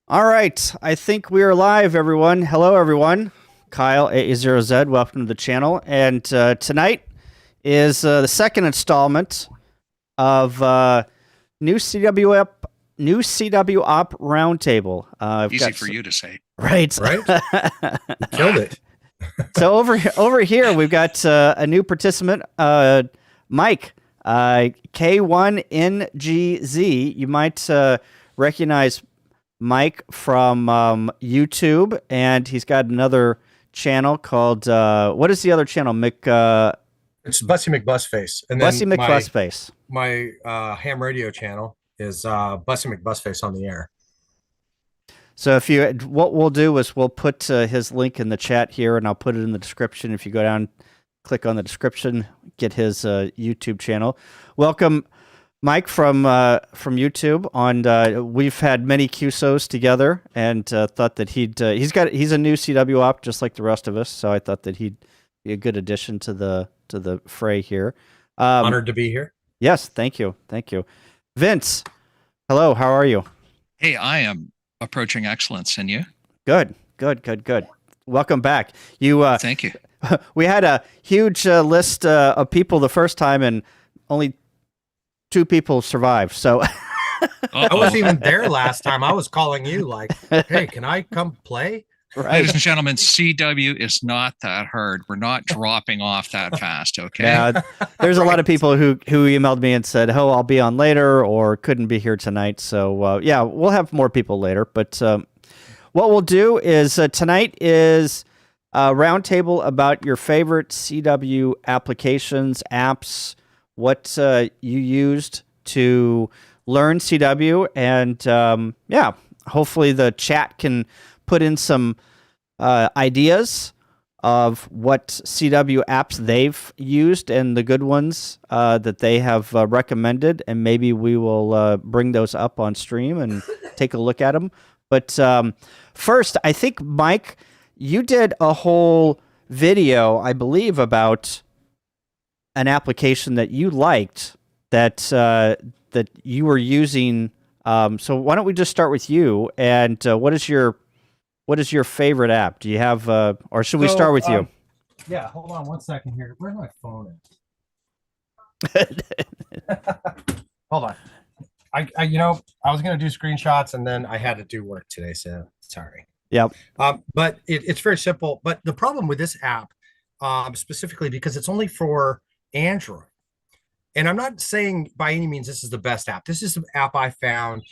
All right, I think we are live, everyone. Hello, everyone. Kyle A0Z, welcome to the channel. And tonight is the second installment of new CW up, new CW op roundtable. Easy for you to say. Right, Right? Killed it. So over here we've got a new participant, Mike, K1NGZ. You might recognize Mike from YouTube, and he's got another channel called what is the other channel? It's Bussy McBusface. And then Bussy McBusface. my ham radio channel is Bussy McBusface on the air. So if you, what we'll do is we'll put his link in the chat here, and I'll put it in the description. If you go down, click on the description, get his YouTube channel. Welcome, Mike from YouTube. We've had many QSOs together, and thought that he's a new CW op just like the rest of us. So I thought that he'd be a good addition to the fray here. Honored to be here. Yes, thank you, Vince. Hello, how are you? Hey, I am approaching excellence, and you? Good. Welcome back. You. Thank you. We had a huge list of people the first time, and only 2 people survived. So I wasn't even there last time. I was calling you like, hey, can I come play? Right. Ladies and gentlemen, CW is not that hard. We're not dropping off that fast, okay? Yeah, there's a lot of people who emailed me and said, "Oh, I'll be on later," or couldn't be here tonight. So yeah, we'll have more people later. But what we'll do is tonight is a roundtable about your favorite CW applications, apps, what you used to learn CW, and yeah, hopefully the chat can put in some ideas of what CW apps they've used and the good ones that they have recommended, and maybe we will bring those up on stream and take a look at them. But first, I think, Mike, you did a whole video, I believe, about an application that you liked that that you were using. So why don't we just start with you? And what is your favorite app? Do you have, or should we start with you? Yeah, hold on one second here. Where's my phone Hold on. I was going to do screenshots, and then I had to do work today, so sorry. Yep. But it's very simple. But the problem with this app, specifically because it's only for Android, and I'm not saying by any means this is the best app. This is the app I found.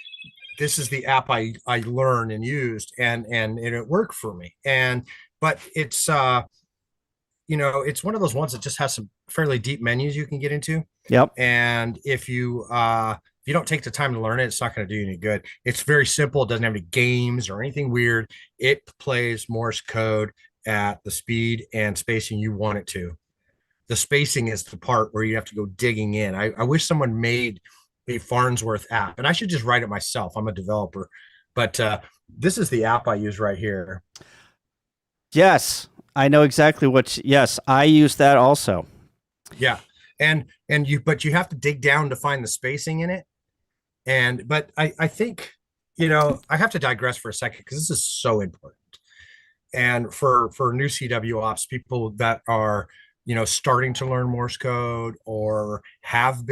This is the app I learned and used, and it worked for me. But it's it's one of those ones that just has some fairly deep menus you can get into. Yep. And if you don't take the time to learn it, it's not going to do you any good. It's very simple. It doesn't have any games or anything weird. It plays Morse code at the speed and spacing you want it to. The spacing is the part where you have to go digging in. I wish someone made a Farnsworth app, and I should just write it myself. I'm a developer, but this is the app I use right here. Yes, I know exactly yes, I use that also. Yeah. But you have to dig down to find the spacing in it. But I think, I have to digress for a second because this is so important. And for new CW ops, people that are, starting to learn Morse code or have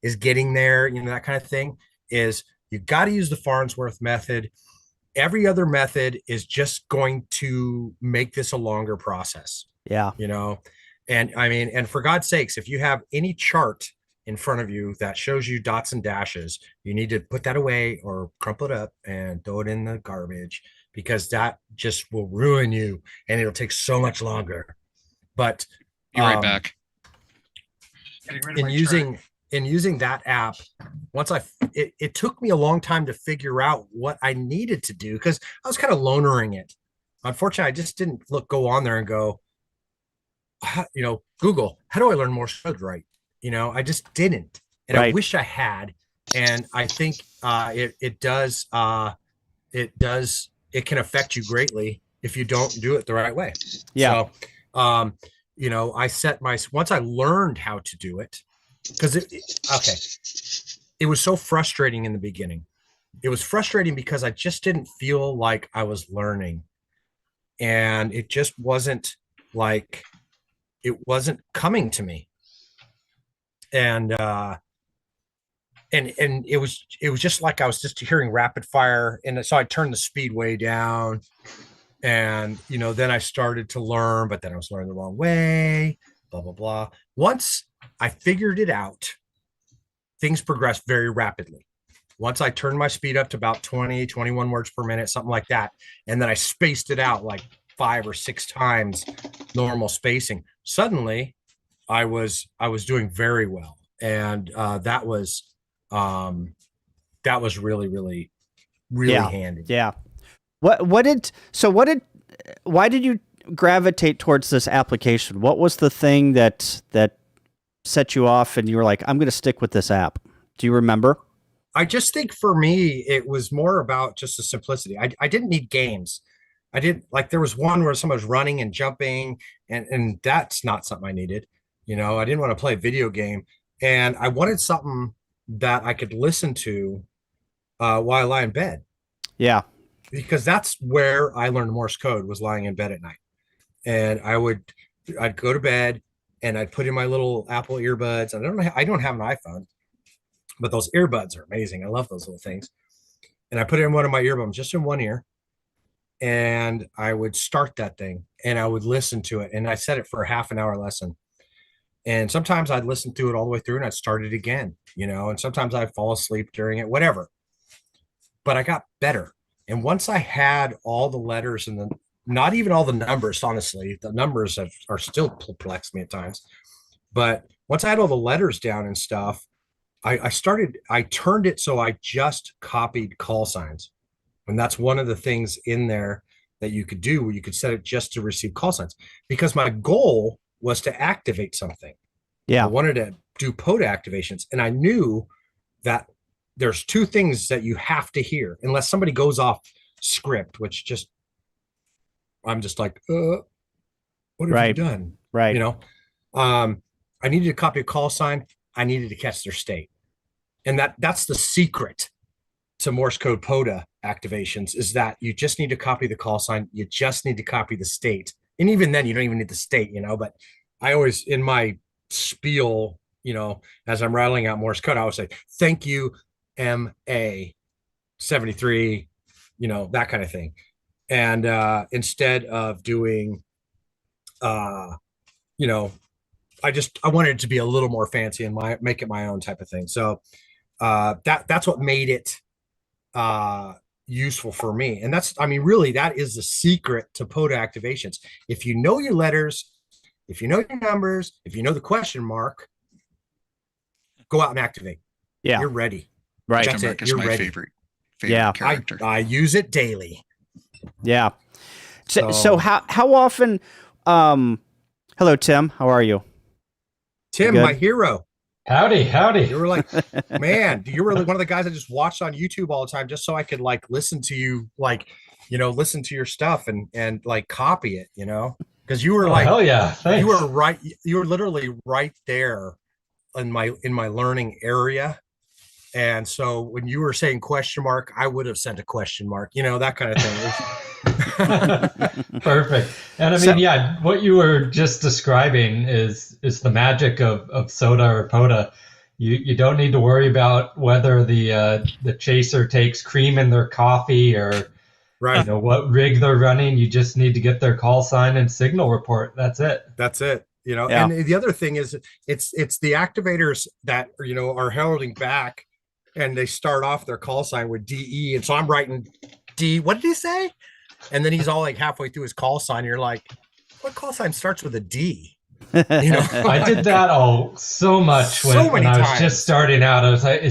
is getting there, that kind of thing, is you got to use the Farnsworth method. Every other method is just going to make this a longer process. Yeah. And I mean, and for God's sakes, if you have any chart in front of you that shows you dots and dashes, you need to put that away or crumple it up and throw it in the garbage, because that just will ruin you and it'll take so much longer. But be right back. In using that app, it took me a long time to figure out what I needed to do, because I was kind of lonering it. Unfortunately, I just didn't go on there and go, Google, how do I learn Morse code right? I just didn't. And right. I wish I had. And I think it can affect you greatly if you don't do it the right way. Yeah. So, I set once I learned how to do it, because it was so frustrating in the beginning. it was frustrating because I just didn't feel like I was learning, and it just wasn't like it wasn't coming to me. And it was just like I was just hearing rapid fire, and so I turned the speed way down, and then I started to learn, but then I was learning the wrong way, blah blah blah. Once I figured it out, things progressed very rapidly. Once I turned my speed up to about 20, 21 words per minute, something like that, and then I spaced it out like 5 or 6 times normal spacing, suddenly I was doing very well. And that was really, really, really handy. Yeah. Why did you gravitate towards this application? What was the thing that set you off and you were like, I'm going to stick with this app? Do you remember? I just think for me, it was more about just the simplicity. I didn't need games. I didn't like, there was one where someone was running and jumping, and that's not something I needed. I didn't want to play a video game, and I wanted something that I could listen to while I lie in bed. Yeah. Because that's where I learned Morse code, was lying in bed at night. And I'd go to bed and I'd put in my little Apple earbuds. I don't have an iPhone, but those earbuds are amazing. I love those little things. And I put in one of my earbuds just in one ear, and I would start that thing and I would listen to it. And I set it for a half an hour lesson. And sometimes I'd listen to it all the way through and I'd start it again, and sometimes I'd fall asleep during it, whatever. But I got better. And once I had all the letters and not even all the numbers, honestly, the numbers are still perplex me at times. But once I had all the letters down and stuff, I turned it so I just copied call signs. And that's one of the things in there that you could do, where you could set it just to receive call signs, because my goal was to activate something. Yeah. I wanted to do POTA activations. And I knew that there's 2 things that you have to hear, unless somebody goes off script, which I'm just like, what have you done? Right. I needed to copy a call sign. I needed to catch their state. And that's the secret to Morse code POTA activations, is that you just need to copy the call sign. You just need to copy the state. And even then you don't even need the state, but I always, in my spiel, as I'm rattling out Morse code, I would say, thank you, MA 73, that kind of thing. And instead of doing, I wanted it to be a little more fancy and make it my own type of thing. So that's what made it useful for me. And really, that is the secret to POTA activations. If you know your letters, if you know your numbers, if you know the question mark, go out and activate. Yeah. You're ready. Right. That's it. You're my ready. favorite Yeah. character. I use it daily. Yeah. So how often, hello, Tim, how are you? Tim, my hero. Howdy. You were like, man, you were one of the guys I just watched on YouTube all the time, just so I could listen to you, listen to your stuff and copy it, because you were hell yeah. Thanks. You were right. You were literally right there in my learning area. And so when you were saying question mark, I would have sent a question mark, that kind of thing. Perfect. And what you were just describing is the magic of soda or POTA. You don't need to worry about whether the chaser takes cream in their coffee or what rig they're running. You just need to get their call sign and signal report. That's it. Yeah. And the other thing is it's the activators that are heralding back, and they start off their call sign with DE. And so I'm writing D. What did he say? And then he's all halfway through his call sign. And you're like, what call sign starts with a D? I did that so much when I was just starting out. I was like,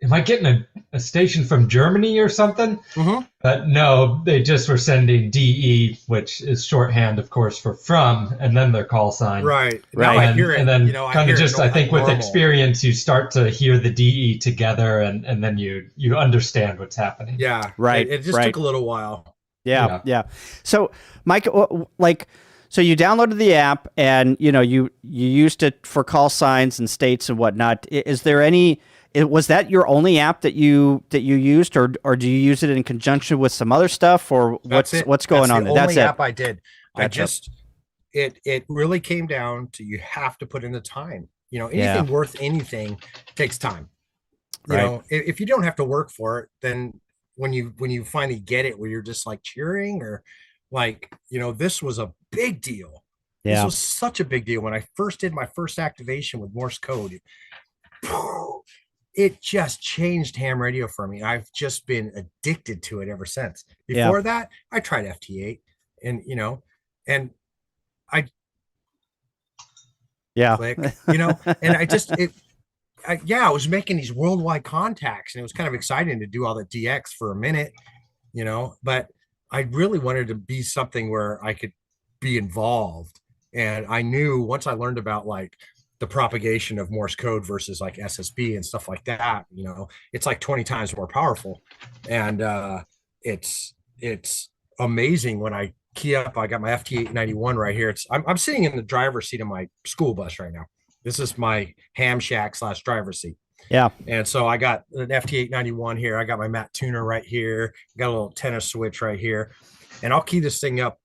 am I getting a station from Germany or something? Mm-hmm. But no, they just were sending DE, which is shorthand, of course, for from, and then their call sign. Right. Now I hear it. And then I think with normal experience, you start to hear the DE together, and then you understand what's happening. Yeah. Right. It just took a little while. Yeah. So, Mike, so you downloaded the app and you used it for call signs and states and whatnot. Is there any Was that your only app that you used, or do you use it in conjunction with some other stuff, or what's going on there? That's That's the only it. app I did. I Gotcha. just it really came down to you have to put in the time. You know, Yeah. anything worth anything takes time. You Right. know, if you don't have to work for it, then when you finally get it, where you're just like cheering or like, you know, this was a big deal. This Yeah. was such a big deal when I first did my first activation with Morse code. It just changed ham radio for me. I've just been addicted to it ever since. Yeah. Before that, I tried FT8 and, you know, and I Yeah. click, you know, and I was making these worldwide contacts and it was kind of exciting to do all the DX for a minute, you know, but I really wanted to be something where I could be involved. And I knew once I learned about like the propagation of Morse code versus like SSB and stuff like that, you know, it's like 20 times more powerful. And it's amazing when I key up. I got my FT891 right here. I'm sitting in the driver's seat of my school bus right now. This is my ham shack / driver's seat. Yeah. And so I got an FT891 here. I got my Matt tuner right here. Got a little tennis switch right here. And I'll key this thing up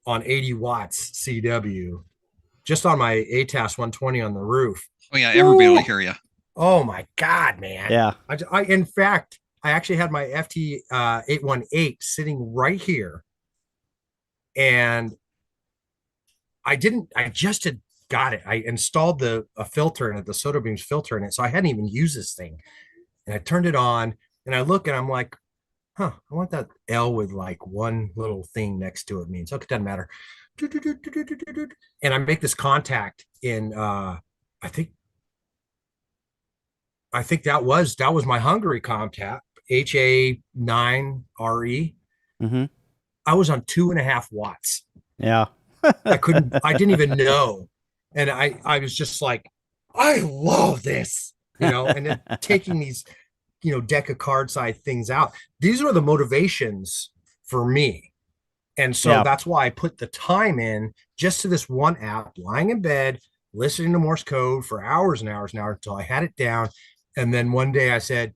on 80 watts CW just on my ATAS 120 on the roof. Oh yeah, everybody will hear you. Oh my God, man. Yeah. In fact, I actually had my FT 818 sitting right here. And I just had got it. I installed a filter in it, the Soda Beams filter in it. So I hadn't even used this thing. And I turned it on and I look and I'm like, huh, I want that L with like one little thing next to it means. Okay, it doesn't matter. And I make this contact in I think that was my Hungary contact, HA9RE. Mm-hmm. I was on 2.5 watts. Yeah. I didn't even know. And I was just like, I love this, you know, and then taking these, you know, deck of card side things out. These are the motivations for me. And so that's why I put the time in just to this one app, lying in bed, listening to Morse code for hours and hours and hours until I had it down. And then one day I said,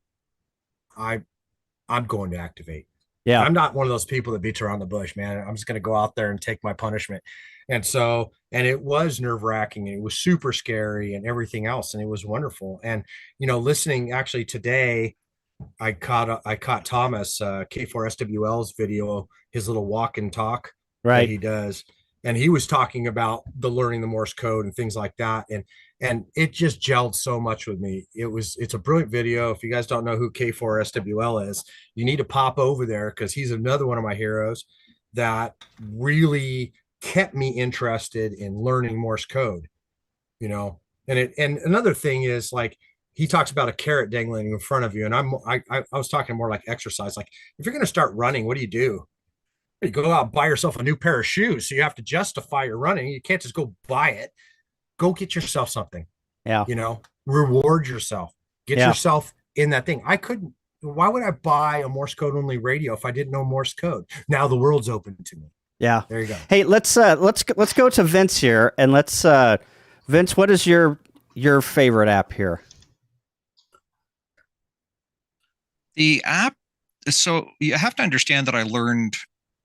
I'm going to activate. Yeah. I'm not one of those people that beats around the bush, man. I'm just going to go out there and take my punishment. And so, and it was nerve wracking and it was super scary and everything else. And it was wonderful. And, you know, listening actually today, I caught Thomas, K4SWL's video, his little walk and talk that he does. And he was talking about the learning the Morse code and things like that. And it just gelled so much with me. It's a brilliant video. If you guys don't know who K4SWL is, you need to pop over there because he's another one of my heroes that really kept me interested in learning Morse code, you know. And another thing is like he talks about a carrot dangling in front of you. And I was talking more like exercise. Like if you're going to start running, what do? You go out and buy yourself a new pair of shoes. So you have to justify your running. You can't just go buy it. Go get yourself something. Yeah. You know, reward yourself. Get yourself in that thing. Why would I buy a Morse code only radio if I didn't know Morse code? Now the world's open to me. Yeah. There you go. Hey, let's go to Vince here and Vince, what is your favorite app here? The app, so you have to understand that I learned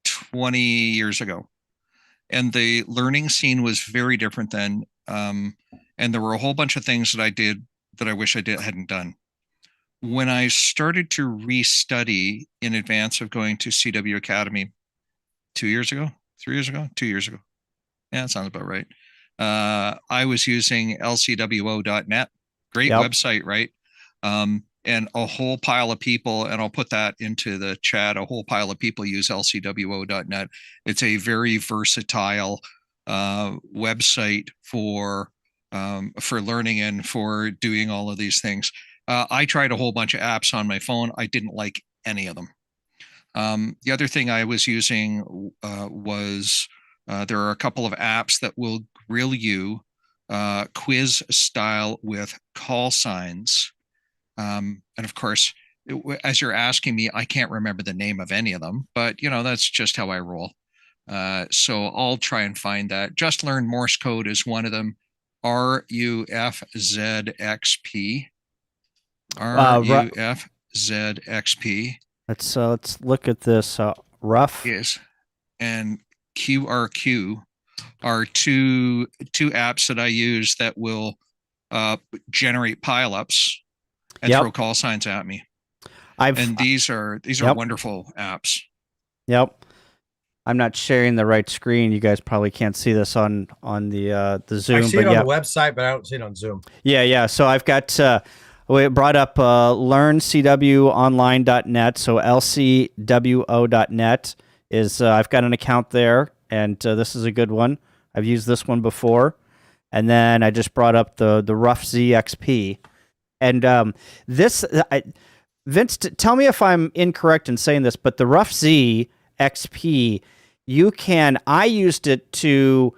20 years ago and the learning scene was very different then. And there were a whole bunch of things that I did that I wish I hadn't done. When I started to restudy in advance of going to CW Academy 2 years ago, 3 years ago, 2 years ago. Yeah, that sounds about right. I was using lcwo.net. Great website, right? And a whole pile of people, and I'll put that into the chat, a whole pile of people use lcwo.net. It's a very versatile website for learning and for doing all of these things. I tried a whole bunch of apps on my phone. I didn't like any of them. The other thing I was using was there are a couple of apps that will grill you quiz style with call signs. And of course, as you're asking me, I can't remember the name of any of them, but you know, that's just how I roll. So I'll try and find that. Just Learn Morse Code is one of them. RUFZXP. RUFZXP Let's look at this. Rough. is, and QRQ are two apps that I use that will generate pileups and Yep. throw call signs at me. These are Yep. wonderful apps. Yep. I'm not sharing the right screen. You guys probably can't see this on the Zoom. I see but it on yeah. the website, but I don't see it on Zoom. Yeah. So I've got we brought up learncwonline.net. So lcwo.net is I've got an account there, and this is a good one. I've used this one before, and then I just brought up the Rough ZXP, and Vince, tell me if I'm incorrect in saying this, but the Rough ZXP, I used it to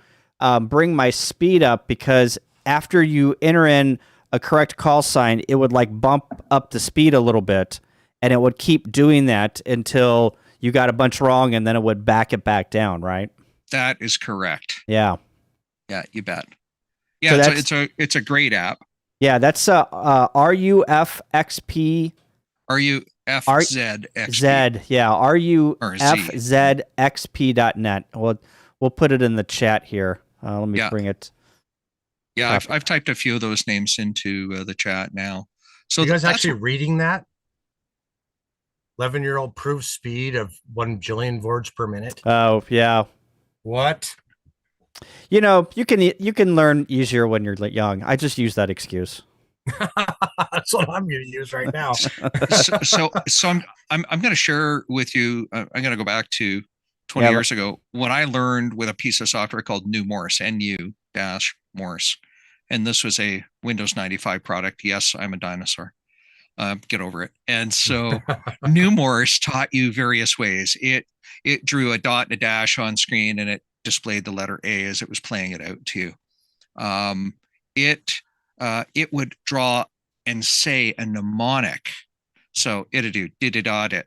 bring my speed up, because after you enter in a correct call sign, it would like bump up the speed a little bit, and it would keep doing that until you got a bunch wrong, and then it would back it back down, right? That is correct. Yeah. Yeah, you bet. Yeah, so it's a great app. Yeah, that's RUFXP. RUFZXP. Z, yeah, RUFZXP.net. We'll put it in the chat here. Let me bring it. Yeah, I've typed a few of those names into the chat now. So you guys actually reading that? 11-year-old proves speed of 1 jillion words per minute. Oh yeah. What? You know, you can learn easier when you're young. I just use that excuse. That's what I'm going to use right now. so I'm going to share with you. I'm going to go back to 20 years ago when I learned with a piece of software called New Morse, NU-Morse, and this was a Windows 95 product. Yes, I'm a dinosaur. Get over it. And so New Morse taught you various ways. It drew a dot and a dash on screen, and it displayed the letter A as it was playing it out to you. It would draw and say a mnemonic. So it'd do did-it-dot-it.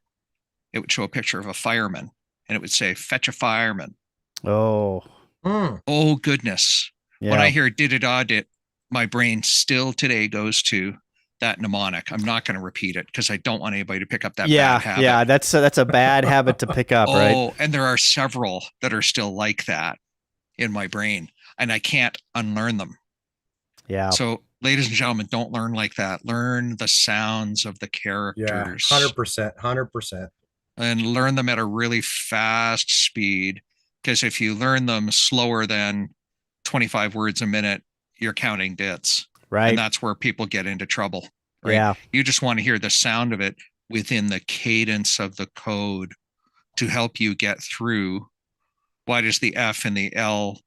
It would show a picture of a fireman, and it would say, fetch a fireman. Oh. Oh, goodness. Yeah. When I hear did-it-dot-it, my brain still today goes to that mnemonic. I'm not going to repeat it because I don't want anybody to pick up that bad habit. Yeah, that's a bad habit to pick up, right? Oh, and there are several that are still like that in my brain, and I can't unlearn them. Yeah. So, ladies and gentlemen, don't learn like that. Learn the sounds of the characters. Yeah, 100%. And learn them at a really fast speed, because if you learn them slower than 25 words a minute, you're counting bits. Right. And that's where people get into trouble. Right? Yeah. You just want to hear the sound of it within the cadence of the code to help you get through. Why does the F and the L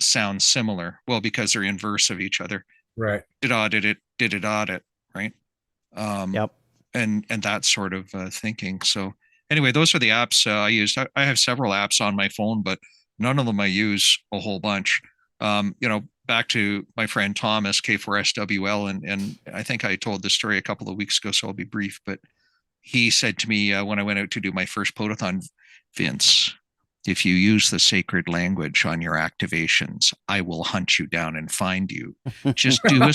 sound similar? Well, because they're inverse of each other. Right. Did it, right? Yep. And that sort of thinking. So anyway, those are the apps I used. I have several apps on my phone, but none of them I use a whole bunch. Back to my friend Thomas, K4SWL, and I think I told this story a couple of weeks ago, so I'll be brief, but he said to me when I went out to do my first potathon, Vince, if you use the sacred language on your activations, I will hunt you down and find you. Just do a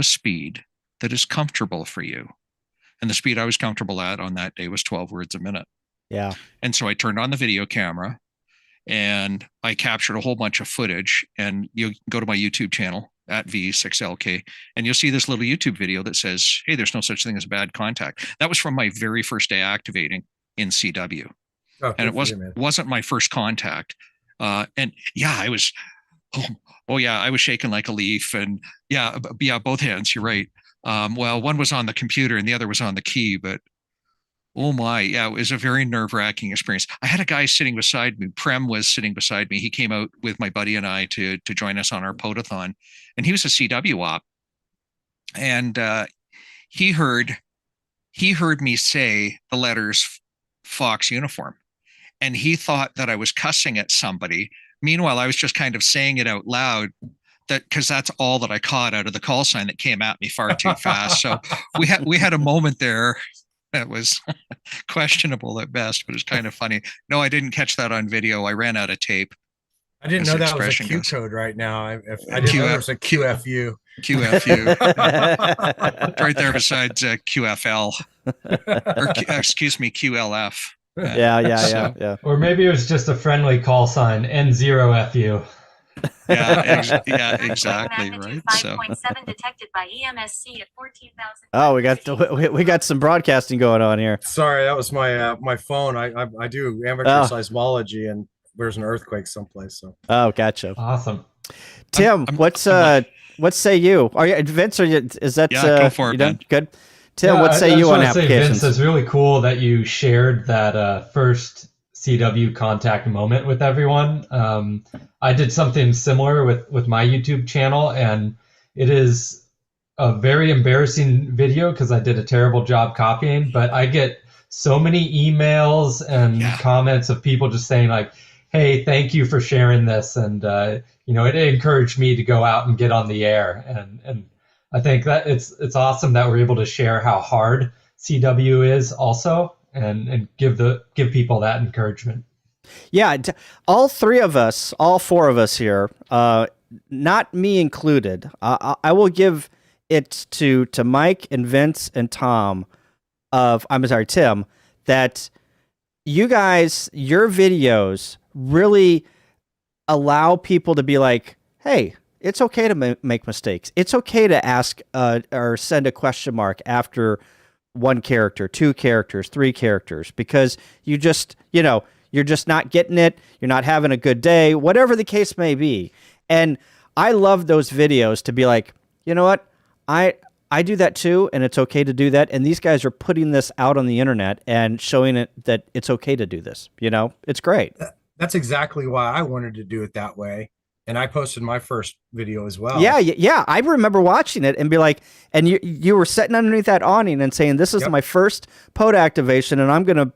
speed that is comfortable for you. And the speed I was comfortable at on that day was 12 words a minute. Yeah. And so I turned on the video camera and I captured a whole bunch of footage, and you go to my YouTube channel at V6LK, and you'll see this little YouTube video that says, hey, there's no such thing as bad contact. That was from my very first day activating in CW. Oh, and it wasn't my first contact. And yeah, I was, I was shaking like a leaf, and yeah, both hands. You're right. Well, one was on the computer and the other was on the key, but oh my, yeah, it was a very nerve-wracking experience. I had a guy sitting beside me. Prem was sitting beside me. He came out with my buddy and I to join us on our potathon, and he was a CW op. And he heard me say the letters Fox uniform, and he thought that I was cussing at somebody. Meanwhile, I was just kind of saying it out loud, because that's all that I caught out of the call sign that came at me far too fast. So we had a moment there that was questionable at best, but it's kind of funny. No, I didn't catch that on video. I ran out of tape. I didn't know that was a Q code right now. I didn't know there was a QFU. QFU. It's right there beside QFL, or excuse me, QLF. Yeah. Or maybe it was just a friendly call sign, N0FU. Yeah, exactly, right. So 5.7 detected by EMSC at 14,000. Oh, we got some broadcasting going on here. Sorry, that was my my phone. I do amateur seismology, and there's an earthquake someplace. So Oh, gotcha. Awesome. Tim, what say you? Are you Vince? Is that go for it, man. Good. Tim, what say you on applications? Vince, it's really cool that you shared that first CW contact moment with everyone. I did something similar with my YouTube channel, and it is a very embarrassing video because I did a terrible job copying, but I get so many emails and comments of people just saying like, hey, thank you for sharing this. And, it encouraged me to go out and get on the air. And I think that it's awesome that we're able to share how hard CW is also and give people that encouragement. Yeah, all four of us here, not me included. I will give it to Mike and Vince and Tim, that you guys, your videos really allow people to be like, hey, it's okay to make mistakes. It's okay to ask or send a question mark after one character, two characters, three characters, because you're just not getting it. You're not having a good day, whatever the case may be. And I love those videos to be like, you know what? I do that too, and it's okay to do that. And these guys are putting this out on the internet and showing it that it's okay to do this. It's great. that's exactly why I wanted to do it that way. And I posted my first video as well. Yeah. I remember watching it and be like, and you were sitting underneath that awning and saying, this is my first pod activation, and I'm gonna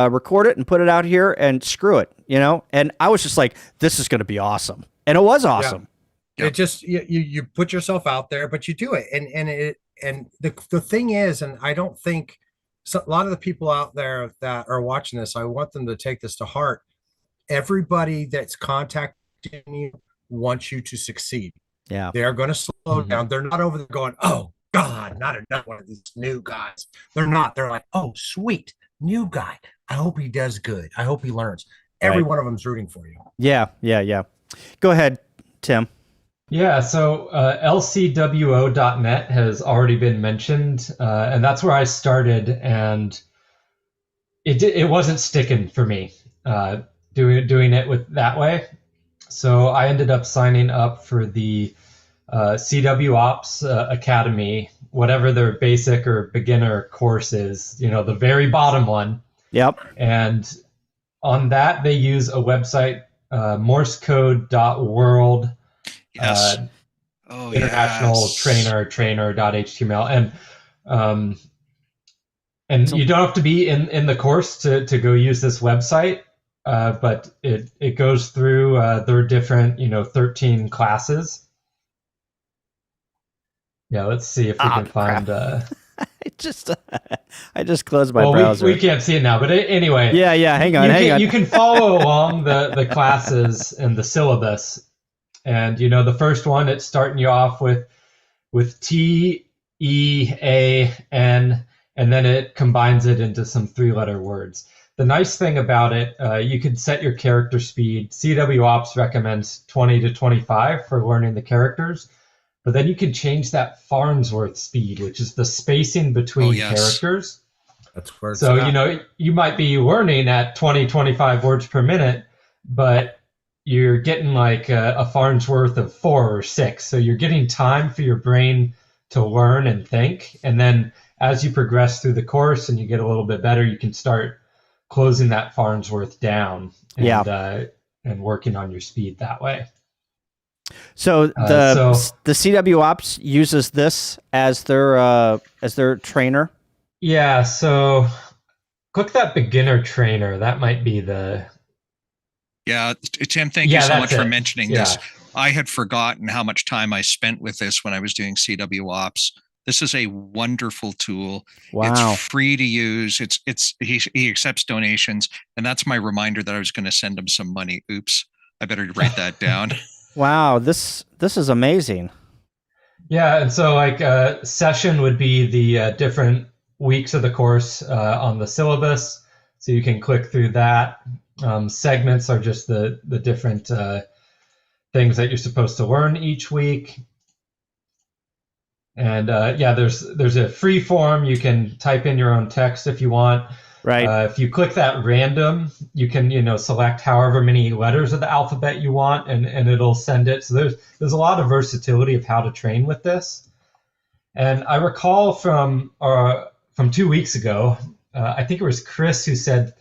record it and put it out here and screw it, And I was just like, this is gonna be awesome, and it was awesome. Yeah. It just you put yourself out there, but you do it, and the thing is, and I don't think a lot of the people out there that are watching this, I want them to take this to heart. Everybody that's contacting you wants you to succeed. Yeah, they are going to slow down. They're not over there going, oh God, not another one of these new guys. They're not. They're like, oh sweet, new guy. I hope he does good. I hope he learns. Every one of them's rooting for you. Yeah. Go ahead, Tim. Yeah, so lcwo.net has already been mentioned, and that's where I started, and it wasn't sticking for me doing it that way. So I ended up signing up for the CW Ops Academy, whatever their basic or beginner course is, the very bottom one. Yep. And on that, they use a website, morsecode.world. Yes. International trainer.html, and you don't have to be in the course to go use this website, but it goes through their different 13 classes. Yeah, let's see if we can find. I just closed my browser. We can't see it now, but anyway. Yeah. Hang on. You can follow along the classes and the syllabus. And the first one, it's starting you off with TEAN, and then it combines it into some 3-letter words. The nice thing about it, you can set your character speed. CW Ops recommends 20 to 25 for learning the characters, but then you can change that Farnsworth speed, which is the spacing between characters. That's where it's at. You might be learning at 20, 25 words per minute, but you're getting like a Farnsworth of 4 or 6. So you're getting time for your brain to learn and think. And then as you progress through the course and you get a little bit better, you can start closing that Farnsworth down and working on your speed that way. So the CW Ops uses this as their trainer? Yeah, so click that beginner trainer. That might be the... Yeah, Tim, thank you so much for mentioning this. I had forgotten how much time I spent with this when I was doing CW Ops. This is a wonderful tool. Wow. It's free to use. He accepts donations, and that's my reminder that I was going to send him some money. Oops, I better write that down. Wow, this is amazing. Yeah, and so like session would be the different weeks of the course on the syllabus, so you can click through that. Segments are just the different things that you're supposed to learn each week. And yeah, there's a free form. You can type in your own text if you want. Right. If you click that random, you can select however many letters of the alphabet you want, and it'll send it. So there's a lot of versatility of how to train with this. And I recall from 2 weeks ago, I think it was Chris who said,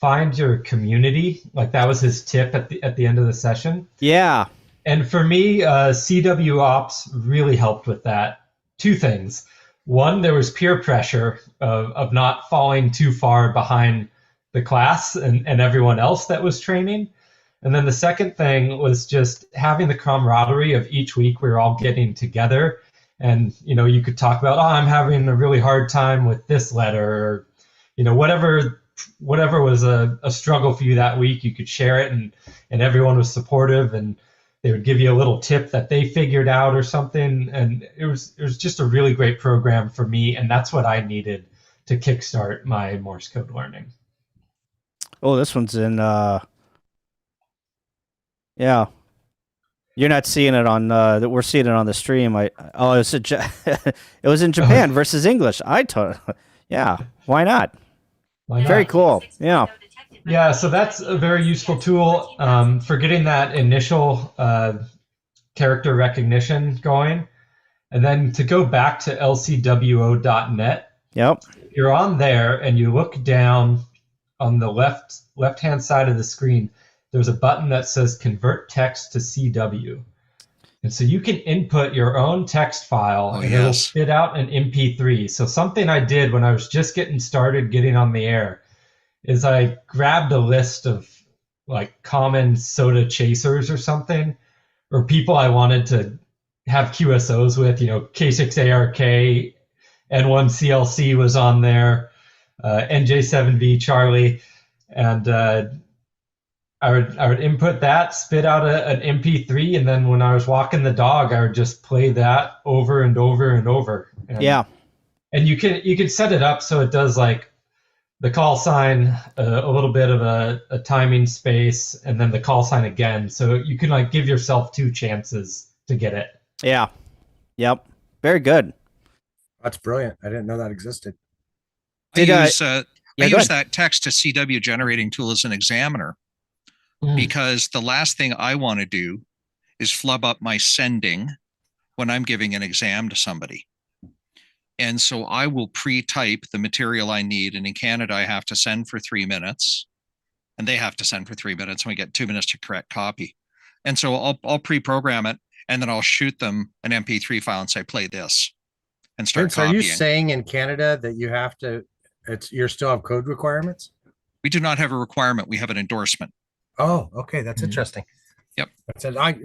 "Find your community." Like that was his tip at the end of the session. Yeah. And for me, CW Ops really helped with that. Two things. One, there was peer pressure of not falling too far behind the class and everyone else that was training. And then the second thing was just having the camaraderie of each week we were all getting together. And, you could talk about, I'm having a really hard time with this letter, or, whatever was a struggle for you that week, you could share it, and everyone was supportive, and they would give you a little tip that they figured out or something. And it was just a really great program for me. And that's what I needed to kickstart my Morse code learning. Oh, this one's in, yeah. You're not seeing it on, we're seeing it on the stream. It was it was in Japan versus English. Yeah, why not? Very cool. Yeah. Yeah, so that's a very useful tool for getting that initial character recognition going. And then to go back to lcwo.net, Yep. you're on there and you look down on the left-hand side of the screen, there's a button that says Convert Text to CW. And so you can input your own text file and it'll spit out an MP3. So something I did when I was just getting started getting on the air is I grabbed a list of like common soda chasers or something, or people I wanted to have QSOs with, K6ARK, N1CLC was on there, NJ7V Charlie, and I would input that, spit out an MP3, and then when I was walking the dog, I would just play that over and over and over. And you can set it up so it does like the call sign, a little bit of a timing space, and then the call sign again. So you can like give yourself 2 chances to get it. Yeah. Yep. Very good. That's brilliant. I didn't know that existed. I use that text to CW generating tool as an examiner because the last thing I want to do is flub up my sending when I'm giving an exam to somebody. And so I will pre-type the material I need. And in Canada, I have to send for 3 minutes and they have to send for 3 minutes and we get 2 minutes to correct copy. And so I'll pre-program it and then I'll shoot them an MP3 file and say, play this and start Vince, copying. are you saying in Canada that you have to, you still have code requirements? We do not have a requirement. We have an endorsement. Oh, okay. That's interesting. Yep. I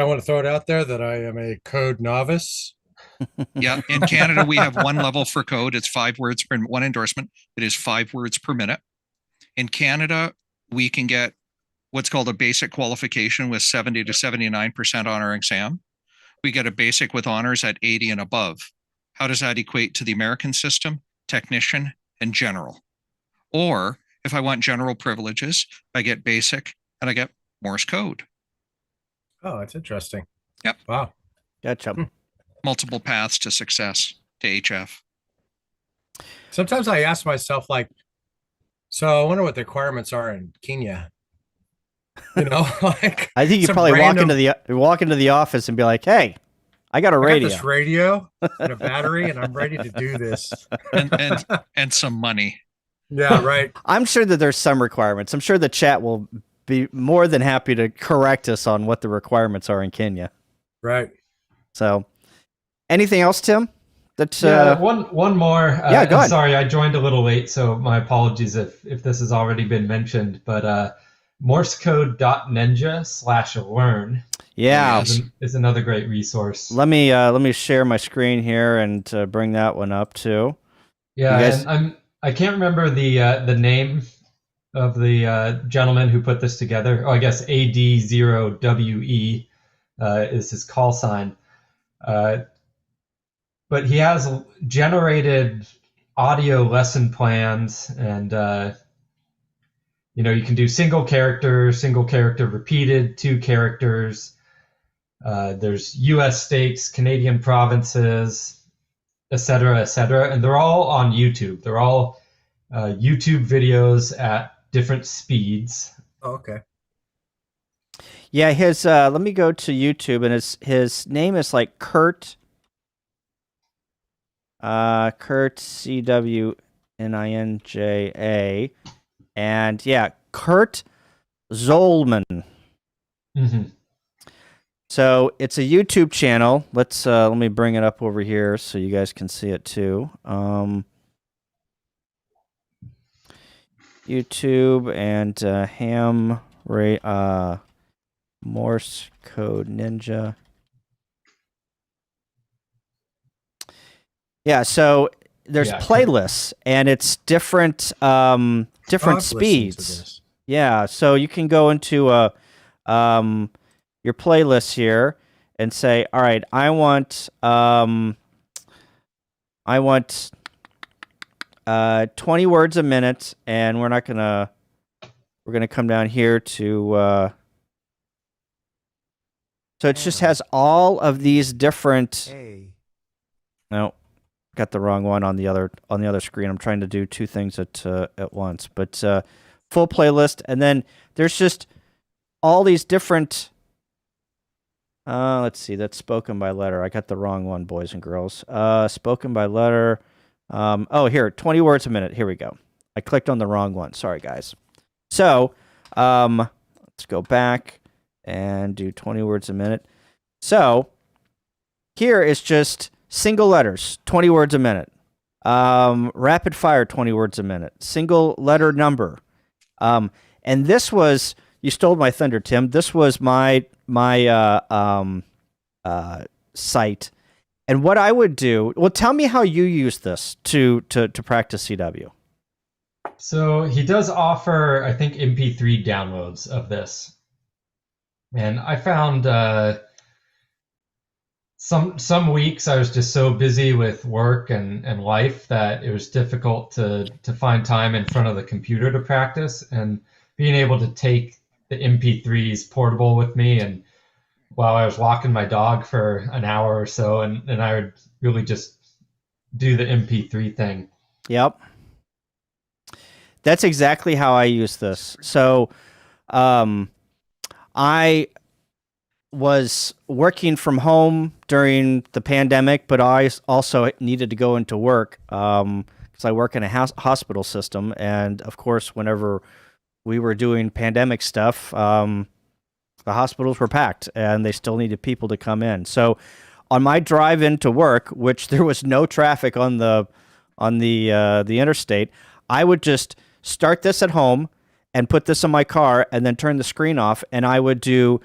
want to throw it out there that I am a code novice. Yeah. In Canada, we have 1 level for code. It's 5 words per 1 endorsement. It is 5 words per minute. In Canada, we can get what's called a basic qualification with 70 to 79% on our exam. We get a basic with honors at 80 and above. How does that equate to the American system? Technician and general. Or if I want general privileges, I get basic and I get Morse code. Oh, that's interesting. Yep. Wow. Gotcha. Multiple paths to success to HF. Sometimes I ask myself, like, so I wonder what the requirements are in Kenya. Like I think you probably walk into the office and be like, "Hey, I got a radio. I got this radio and a battery, and I'm ready to do this." and some money. Yeah, right. I'm sure that there's some requirements. I'm sure the chat will be more than happy to correct us on what the requirements are in Kenya. Right. So, anything else, Tim? That's one more. Yeah, go ahead. Sorry, I joined a little late, so my apologies if this has already been mentioned. But morsecode.ninja/learn. Yeah, is another great resource. Let me share my screen here and bring that one up too. Yeah, and I can't remember the name of the gentleman who put this together. Oh, I guess AD0WE is his call sign. but he has generated audio lesson plans, and you can do single character repeated, 2 characters. There's U.S. states, Canadian provinces, et cetera, and they're all on YouTube. They're all YouTube videos at different speeds. Oh, okay. Yeah, his let me go to YouTube, and his name is like Kurt CWNINJA, and yeah, Kurt Zollman. Mm-hmm. So it's a YouTube channel. Let me bring it up over here so you guys can see it too. YouTube and Ham Ray Morse Code Ninja. Yeah, so there's playlists, and it's different speeds. Yeah, so you can go into your playlist here and say, all right, I want 20 words a minute, and we're gonna come down here to so it just has all of these different. No, got the wrong one on the other screen. I'm trying to do 2 things at once, but full playlist, and then there's just all these different. Let's see, that's spoken by letter. I got the wrong one, boys and girls. Spoken by letter. Here, 20 words a minute. Here we go. I clicked on the wrong one. Sorry, guys. So, let's go back and do 20 words a minute. So, here is just single letters, 20 words a minute. Rapid fire, 20 words a minute. Single letter number. And this was, you stole my thunder, Tim. This was my site. And what I would do, well, tell me how you use this to practice CW. So he does offer, I think, MP3 downloads of this. And I found some weeks I was just so busy with work and life that it was difficult to find time in front of the computer to practice. And being able to take the MP3s portable with me, and while I was walking my dog for an hour or so, and I would really just do the MP3 thing. Yep. That's exactly how I use this. So I was working from home during the pandemic, but I also needed to go into work because I work in a hospital system. And of course, whenever we were doing pandemic stuff, the hospitals were packed and they still needed people to come in. So on my drive into work, which there was no traffic on the interstate, I would just start this at home and put this in my car and then turn the screen off, and I would do,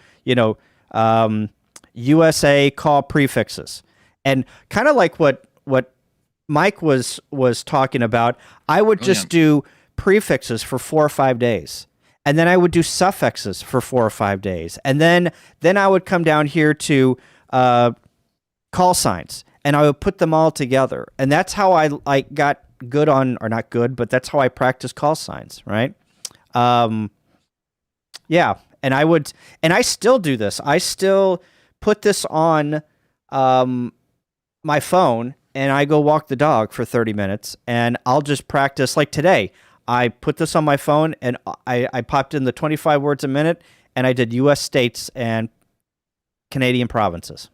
USA call prefixes. And kind of like what Mike was talking about, I would just do prefixes for 4 or 5 days. And then I would do suffixes for 4 or 5 days. And then I would come down here to call signs, and I would put them all together. And that's how I got good on, or not good, but that's how I practice call signs, right? Yeah. And I still do this. I still put this on my phone, and I go walk the dog for 30 minutes, and I'll just practice. Like today, I put this on my phone, and I popped in the 25 words a minute, and I did U.S. states and Canadian provinces.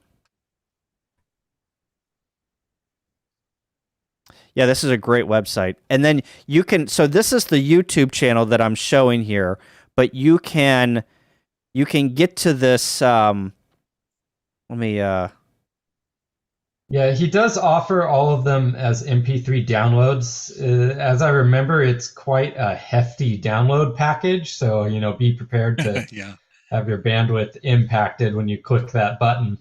Yeah, this is a great website. And then you can, so this is the YouTube channel that I'm showing here, but you can get to this, Yeah, he does offer all of them as MP3 downloads. As I remember, it's quite a hefty download package. So, be prepared to have your bandwidth impacted when you click that button.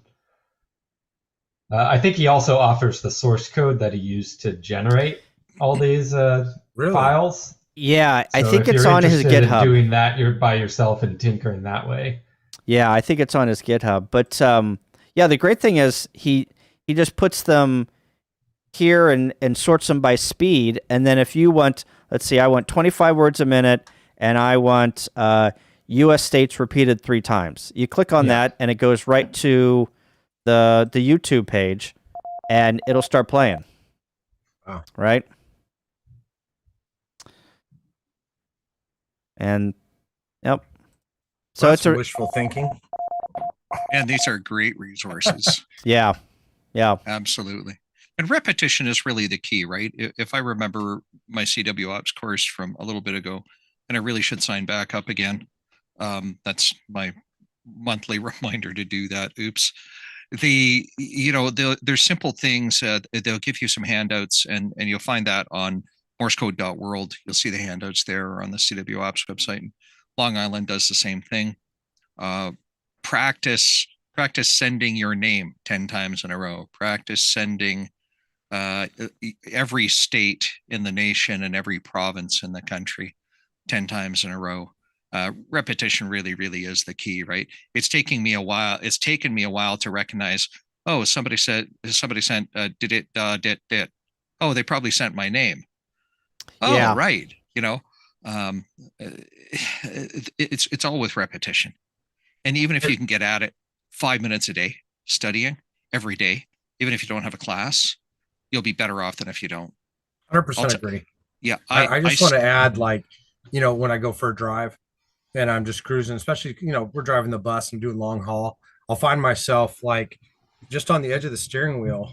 I think he also offers the source code that he used to generate all these files. Yeah, so I think it's on his GitHub. Doing that you're by yourself and tinkering that way. Yeah, I think it's on his GitHub. But yeah, the great thing is he just puts them here and sorts them by speed. And then if you want, let's see, I want 25 words a minute, and I want U.S. states repeated 3 times. You click on that, and it goes right to the YouTube page, and it'll start playing. Wow. Right? And yep. So That's it's a wishful thinking. And these are great resources. yeah. Absolutely. And repetition is really the key, right? If I remember my CW Ops course from a little bit ago, and I really should sign back up again. That's my monthly reminder to do that. Oops. There's simple things. They'll give you some handouts, and you'll find that on morsecode.world. You'll see the handouts there on the CW Ops website. And Long Island does the same thing. Practice sending your name 10 times in a row. Practice sending every state in the nation and every province in the country 10 times in a row. Repetition really, really is the key, right? It's taken me a while to recognize, oh, somebody sent did. Oh, they probably sent my name. Oh, Yeah. right. It's all with repetition. And even if you can get at it 5 minutes a day, studying every day, even if you don't have a class, you'll be better off than if you don't. 100% agree. Yeah. I just want to add, like, when I go for a drive and I'm just cruising, especially, we're driving the bus and doing long haul, I'll find myself like just on the edge of the steering wheel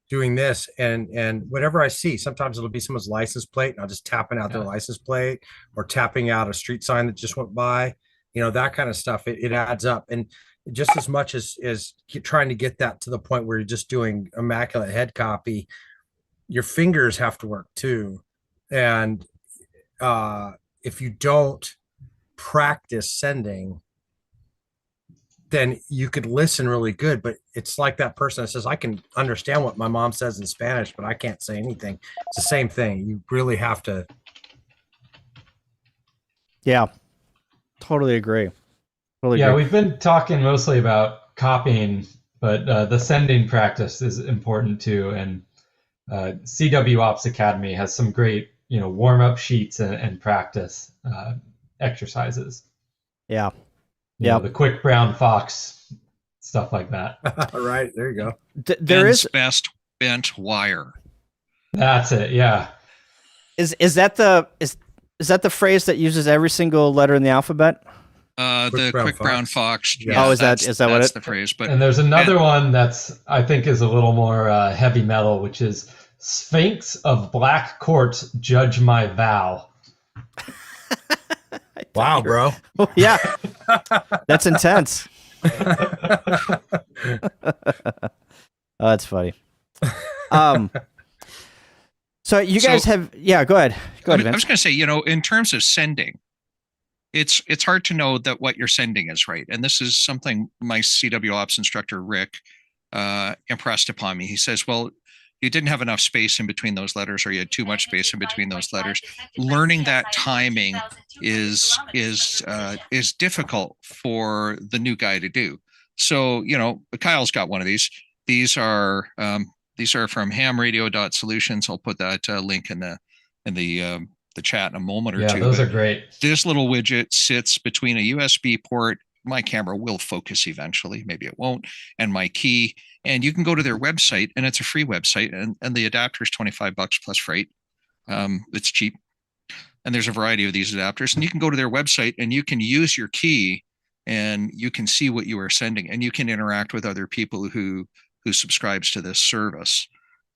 doing this, and whatever I see, sometimes it'll be someone's license plate and I'll just tapping out their license plate, or tapping out a street sign that just went by, that kind of stuff. It adds up. And just as much as trying to get that to the point where you're just doing immaculate head copy, your fingers have to work too. And if you don't practice sending, then you could listen really good, but it's like that person that says, I can understand what my mom says in Spanish, but I can't say anything. It's the same thing. You really have to. Yeah. Totally agree. We've been talking mostly about copying, but the sending practice is important too. And CW Ops Academy has some great, warm-up sheets and practice exercises. Yeah. The quick brown fox, stuff like that. All right, there you go. There is best bent wire. That's it. Yeah. Is that the phrase that uses every single letter in the alphabet? The quick brown fox. Yeah. Oh, is that what that's it? the phrase? But and there's another one that's, I think, is a little more heavy metal, which is Sphinx of Black Courts, judge my vow. Wow, bro. Oh, yeah. That's intense. Oh, that's funny. So you guys have, go ahead. Go ahead, Vince. I was going to say, in terms of sending, it's hard to know that what you're sending is right. And this is something my CW Ops instructor, Rick, impressed upon me. He says, well, you didn't have enough space in between those letters, or you had too much space in between those letters. Learning that timing is difficult for the new guy to do. So, Kyle's got one of these. These are from hamradio.solutions. I'll put that link in the chat in a moment or two. Yeah, those are great. This little widget sits between a USB port. My camera will focus eventually, maybe it won't, and my key. And you can go to their website, and it's a free website, and the adapter is $25 plus freight. It's cheap. And there's a variety of these adapters, and you can go to their website and you can use your key, and you can see what you are sending, and you can interact with other people who subscribes to this service,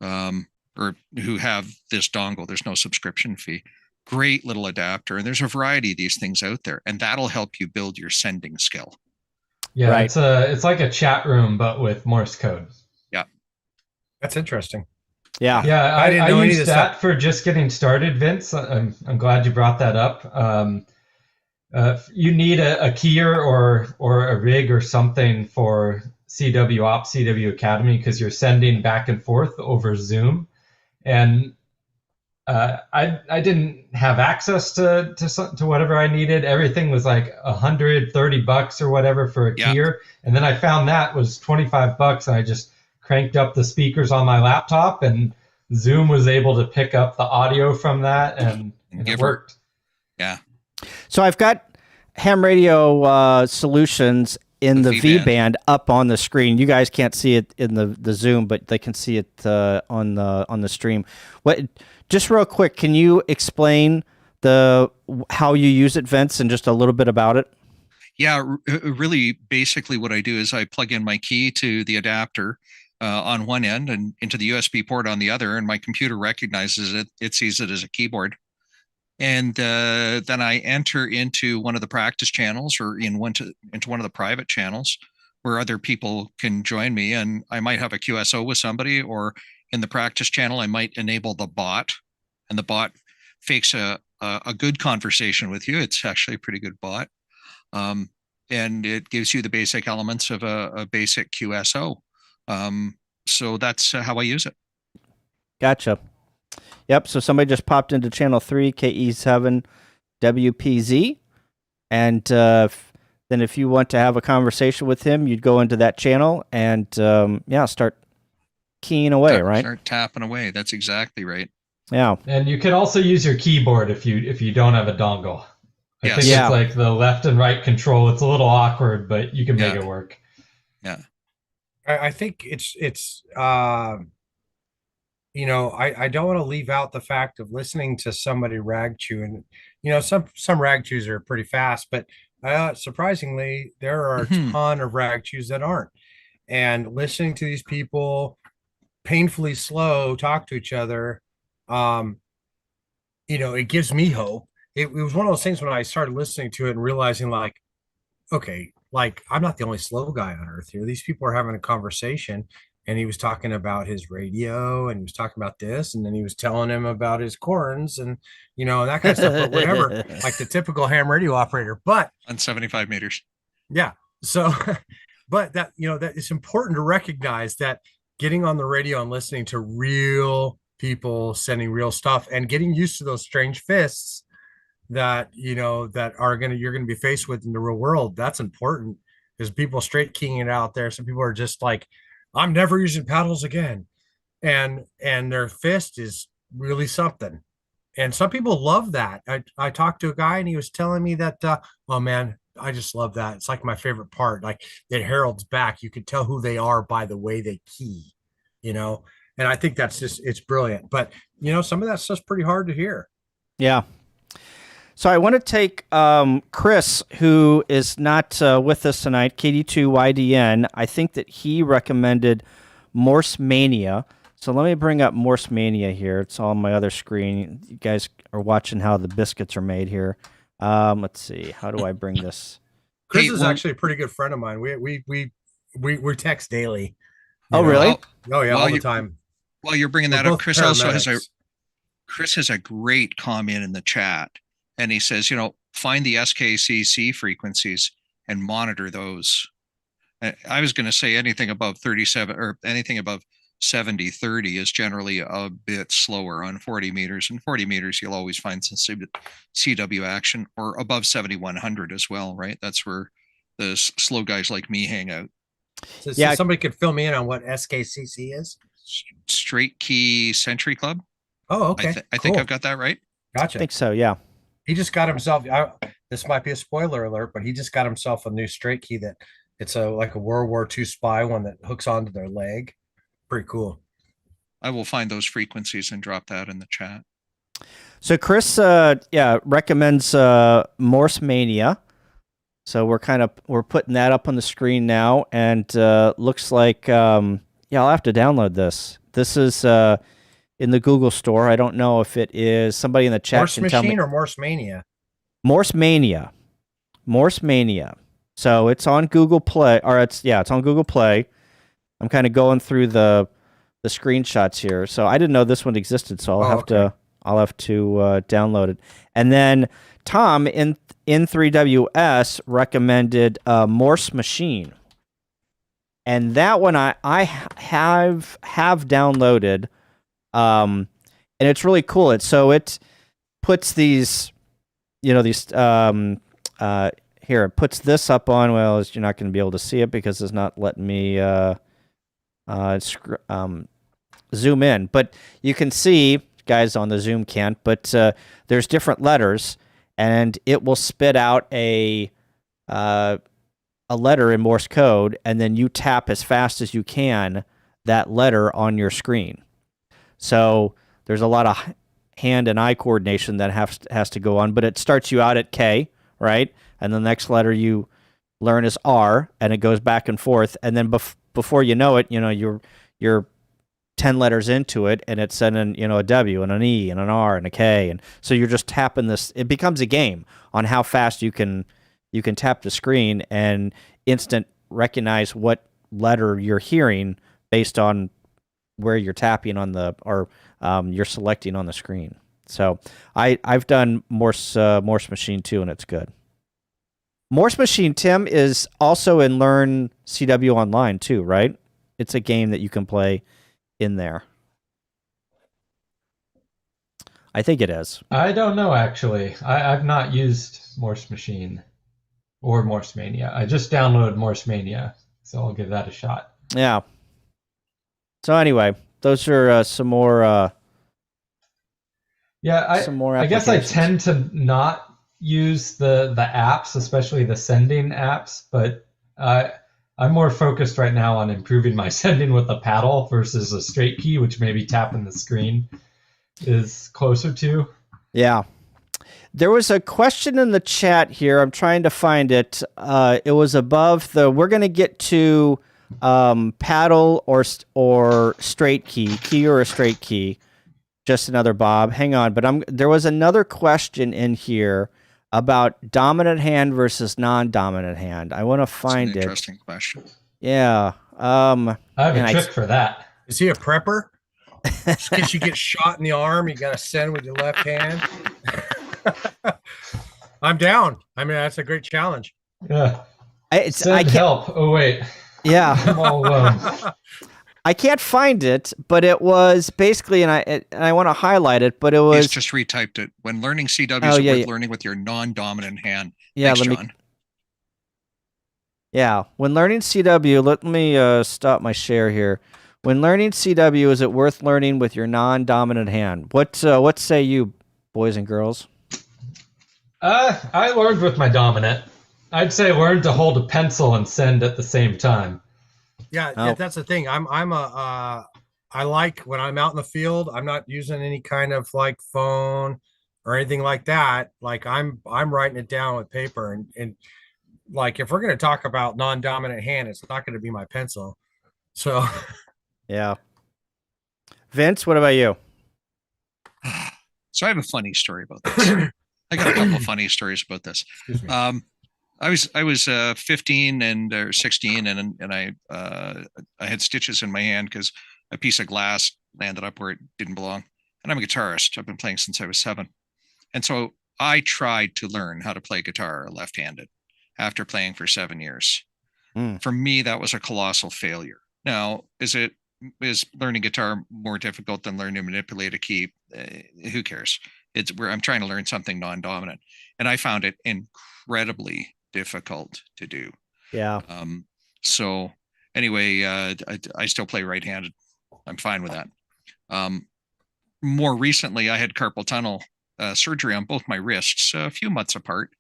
or who have this dongle. There's no subscription fee. Great little adapter. And there's a variety of these things out there, and that'll help you build your sending skill. Yeah, right. It's like a chat room, but with Morse code. Yeah. That's interesting. Yeah. Yeah, I didn't know any of used this that stuff. for just getting started, Vince. I'm glad you brought that up. You need a keyer or a rig or something for CW Ops, CW Academy, because you're sending back and forth over Zoom. And I didn't have access to whatever I needed. Everything was like $130 or whatever for a keyer. And then I found that was $25, and I just cranked up the speakers on my laptop, and Zoom was able to pick up the audio from that, and it worked. Yeah. So I've got ham radio solutions in the V-band up on the screen. You guys can't see it in the Zoom, but they can see it on the stream. Just real quick, can you explain how you use it, Vince, and just a little bit about it? Yeah, really, basically what I do is I plug in my key to the adapter on one end and into the USB port on the other, and my computer recognizes it. It sees it as a keyboard. And then I enter into one of the practice channels or into one of the private channels where other people can join me. And I might have a QSO with somebody, or in the practice channel, I might enable the bot, and the bot fakes a good conversation with you. It's actually a pretty good bot. And it gives you the basic elements of a basic QSO. So that's how I use it. Gotcha. Yep. So somebody just popped into channel 3, KE7 WPZ. And then if you want to have a conversation with him, you'd go into that channel and, start keying away, right? Start tapping away. That's exactly right. Yeah. And you can also use your keyboard if you don't have a dongle. I think Yeah. it's like the left and right control. It's a little awkward, but you can make it work. Yeah. I think it's I don't want to leave out the fact of listening to somebody rag chew, and some rag chews are pretty fast, but surprisingly there are a ton of rag chews that aren't. And listening to these people painfully slow talk to each other, it gives me hope. It was one of those things when I started listening to it and realizing, like, okay, like, I'm not the only slow guy on earth here. These people are having a conversation, and he was talking about his radio, and he was talking about this, and then he was telling him about his corns and that kind of stuff, but whatever, like the typical ham radio operator. But on 75 meters. Yeah. So, but that it's important to recognize that getting on the radio and listening to real people sending real stuff and getting used to those strange fists that you're going to be faced with in the real world, that's important. There's people straight keying it out there. Some people are just like, I'm never using paddles again, and their fist is really something. And some people love that. I talked to a guy and he was telling me that, oh man, I just love that. It's like my favorite part. Like, it heralds back. You can tell who they are by the way they key, and I think it's brilliant. But some of that stuff's pretty hard to hear. Yeah. So I want to take Chris, who is not with us tonight, KD2YDN. I think that he recommended Morse Mania. So let me bring up Morse Mania here. It's on my other screen. You guys are watching how the biscuits are made here. Let's see. How do I bring this? Chris is actually a pretty good friend of mine. We text daily. Oh, really? Oh, yeah, all the time. While you're bringing that up, Chris also has a great comment in the chat. And he says, find the SKCC frequencies and monitor those. I was going to say anything above 37 or anything above 70-30 is generally a bit slower on 40 meters. And 40 meters, you'll always find some CW action, or above 7100 as well, right? That's where the slow guys like me hang out. So somebody could fill me in on what SKCC is? Straight Key Century Club. Oh, okay. I think I've got that right. Gotcha. I think so, yeah. He just got himself, this might be a spoiler alert, but he just got himself a new straight key that it's like a World War II spy one that hooks onto their leg. Pretty cool. I will find those frequencies and drop that in the chat. So Chris, recommends Morse Mania. So we're putting that up on the screen now, and looks like I'll have to download this. This is in the Google store. I don't know if it is. Somebody in the chat Morse can tell me. Machine or Morse Mania? Morse Mania. Morse Mania. So it's on Google Play, or it's on Google Play. I'm kind of going through the screenshots here. So I didn't know this one existed, so I'll have to download it. And then Tom in 3WS recommended Morse Machine. And that one I have downloaded. And it's really cool. It puts these, here, it puts this up on, well, you're not going to be able to see it because it's not letting me, zoom in, but you can see, guys on the Zoom can't, but there's different letters, and it will spit out a letter in Morse code, and then you tap as fast as you can that letter on your screen. So there's a lot of hand and eye coordination that has to go on, but it starts you out at K, right? And the next letter you learn is R, and it goes back and forth, and then before you know it, you're 10 letters into it, and it's sending a W and an E and an R and a K, and so you're just tapping this. It becomes a game on how fast you can tap the screen and instant recognize what letter you're hearing based on where you're tapping on you're selecting on the screen. So I've done Morse Machine too, and it's good. Morse Machine, Tim, is also in Learn CW Online too, right? It's a game that you can play in there. I think it is. I don't know, actually. I've not used Morse Machine or Morse Mania. I just downloaded Morse Mania, so I'll give that a shot. Yeah. So anyway, those are some more. Some more I guess I applications. tend to not use the apps, especially the sending apps, but I'm more focused right now on improving my sending with a paddle versus a straight key, which maybe tapping the screen is closer to. Yeah. There was a question in the chat here. I'm trying to find it. It was above we're going to get to paddle or straight key or a straight key. Just another Bob. Hang on. But there was another question in here about dominant hand versus non-dominant hand. I want to find it. Interesting question. Yeah. I have a trick for that. Is he a prepper? Just in case you get shot in the arm, you got to send with your left hand. I'm down. I mean, that's a great challenge. Yeah. I Send help. Oh, wait. Yeah. I'm all alone. I can't find it, but it was basically, and I want to highlight it, but it was. He's just retyped it. When learning CW is worth learning with your non-dominant hand. Yeah, Thanks, John. Yeah, when learning CW, let me stop my share here. When learning CW, is it worth learning with your non-dominant hand? What say you, boys and girls? I learned with my dominant. I'd say learn to hold a pencil and send at the same time. Yeah, that's the thing. I like when I'm out in the field, I'm not using any kind of like phone or anything like that. Like I'm writing it down with paper, and like if we're going to talk about non-dominant hand, it's not going to be my pencil. So yeah. Vince, what about you? So I have a funny story about this. I got a couple of funny stories about this. excuse me. I was 15 or 16, and I had stitches in my hand because a piece of glass landed up where it didn't belong. And I'm a guitarist. I've been playing since I was 7, and so I tried to learn how to play guitar left-handed after playing for 7 years. For me, that was a colossal failure. Now, is learning guitar more difficult than learning to manipulate a key? Who cares? It's where I'm trying to learn something non-dominant, and I found it incredibly difficult to do. Yeah. So anyway, I still play right-handed. I'm fine with that. More recently, I had carpal tunnel surgery on both my wrists, a few months apart,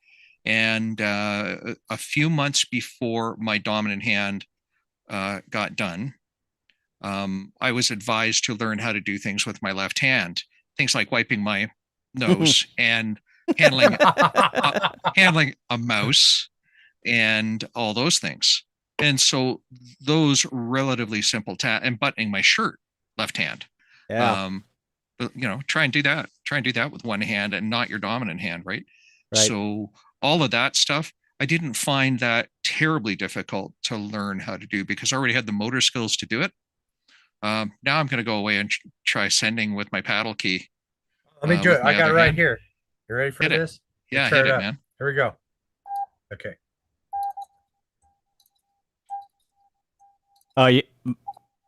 and a few months before my dominant hand got done, I was advised to learn how to do things with my left hand, things like wiping my nose and handling a mouse and all those things. And so those relatively simple tasks, and buttoning my shirt left hand. Yeah. But, try and do that with one hand and not your dominant hand, right? So all of that stuff, I didn't find that terribly difficult to learn how to do because I already had the motor skills to do it. Now I'm going to go away and try sending with my paddle key. Let me do it. I got it right here. You ready for this? Yeah, hit it, man. Here we go. Okay. Oh,